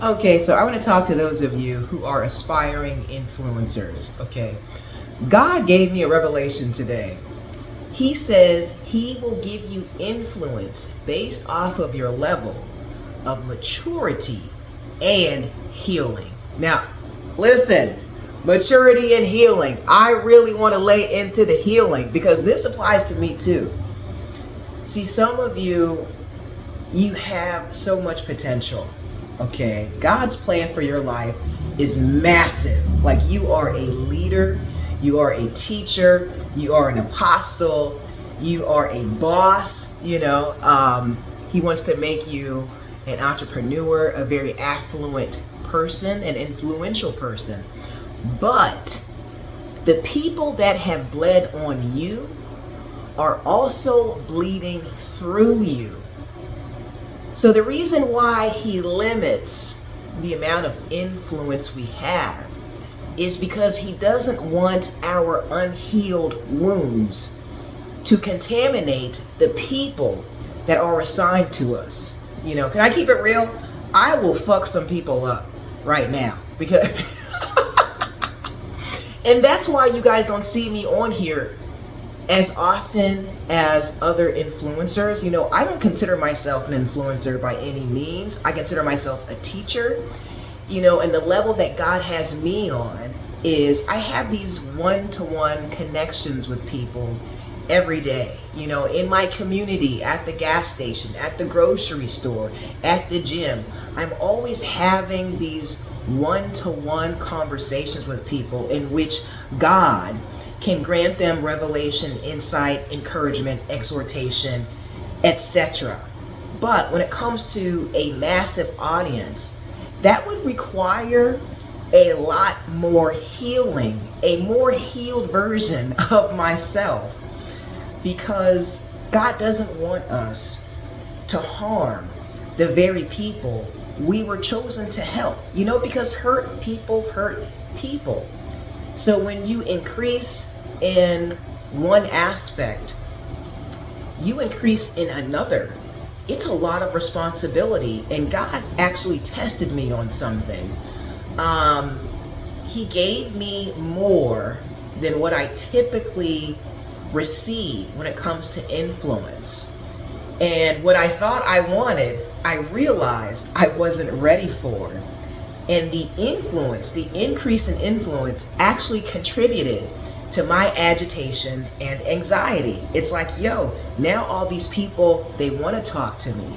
Okay, so I want to talk to those of you who are aspiring influencers. Okay, God gave me a revelation today. He says He will give you influence based off of your level of maturity and healing. Now, listen, maturity and healing. I really want to lay into the healing because this applies to me too. See, some of you, you have so much potential. Okay, God's plan for your life is massive. Like, you are a leader, you are a teacher, you are an apostle, you are a boss. He wants to make you an entrepreneur, a very affluent person, an influential person. But the people that have bled on you are also bleeding through you. So the reason why He limits the amount of influence we have is because He doesn't want our unhealed wounds to contaminate the people that are assigned to us. Can I keep it real? I will fuck some people up right now because and that's why you guys don't see me on here as often as other influencers. I don't consider myself an influencer by any means. I consider myself a teacher, and the level that God has me on is I have these one-to-one connections with people every day, in my community, at the gas station, at the grocery store, at the gym. I'm always having these one-to-one conversations with people in which God can grant them revelation, insight, encouragement, exhortation, etc. But when it comes to a massive audience, that would require a lot more healing, a more healed version of myself, because God doesn't want us to harm the very people we were chosen to help, because hurt people hurt people. So when you increase in one aspect, you increase in another. It's a lot of responsibility. And God actually tested me on something. He gave me more than what I typically receive when it comes to influence. And what I thought I wanted, I realized I wasn't ready for. And the influence, the increase in influence actually contributed to my agitation and anxiety. It's like, now all these people, they want to talk to me.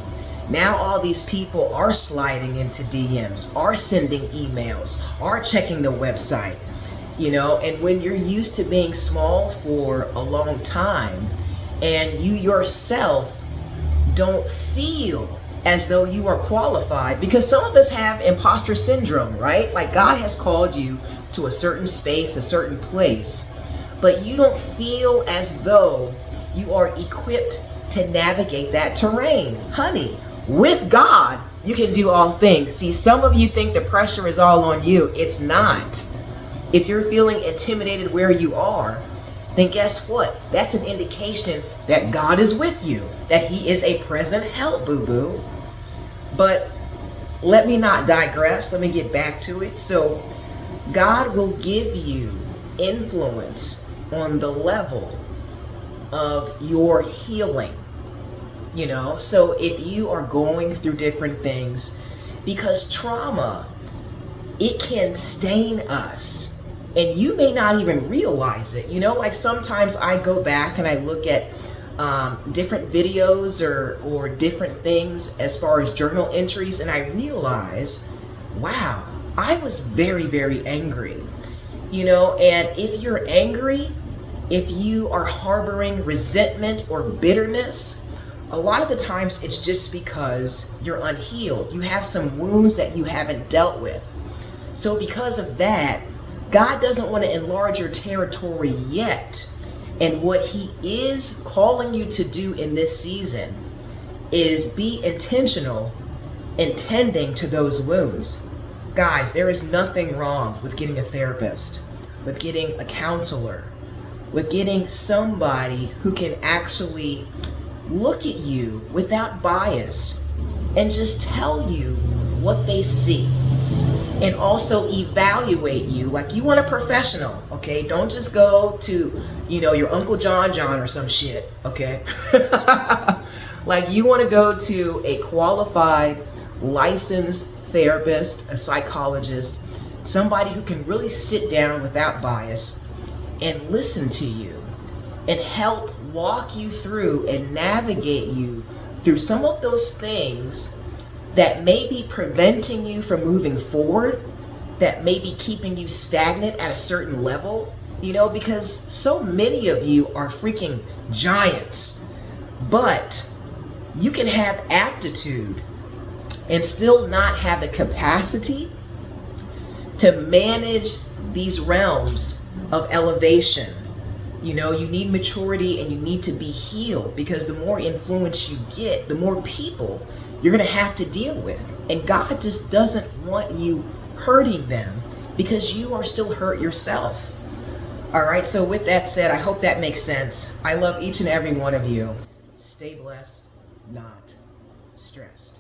Now all these people are sliding into DMs, are sending emails, are checking the website, and when you're used to being small for a long time and you yourself don't feel as though you are qualified, because some of us have imposter syndrome, right? Like, God has called you to a certain space, a certain place, but you don't feel as though you are equipped to navigate that terrain. Honey, with God, you can do all things. See, some of you think the pressure is all on you. It's not. If you're feeling intimidated where you are, then guess what? That's an indication that God is with you, that He is a present help, boo-boo. But let me not digress. Let me get back to it. So God will give you influence on the level of your healing. So if you are going through different things, because trauma, it can stain us. And you may not even realize it. Like, sometimes I go back and I look at different videos or different things as far as journal entries, and I realize, wow, I was very, very angry. And if you're angry, if you are harboring resentment or bitterness, a lot of the times it's just because you're unhealed. You have some wounds that you haven't dealt with. So because of that, God doesn't want to enlarge your territory yet. And what He is calling you to do in this season is be intentional in tending to those wounds. Guys, there is nothing wrong with getting a therapist, with getting a counselor, with getting somebody who can actually look at you without bias and just tell you what they see, and also evaluate you like you want a professional, okay? Don't just go to, your Uncle John or some shit, okay? Like you want to go to a qualified, licensed therapist, a psychologist, somebody who can really sit down without bias and listen to you and help walk you through and navigate you through some of those things that may be preventing you from moving forward, that may be keeping you stagnant at a certain level, because so many of you are freaking giants. But you can have aptitude and still not have the capacity to manage these realms of elevation. You need maturity and you need to be healed, because the more influence you get, the more people you're going to have to deal with. And God just doesn't want you hurting them, because you are still hurt yourself. All right, so with that said, I hope that makes sense. I love each and every one of you. Stay blessed, not stressed.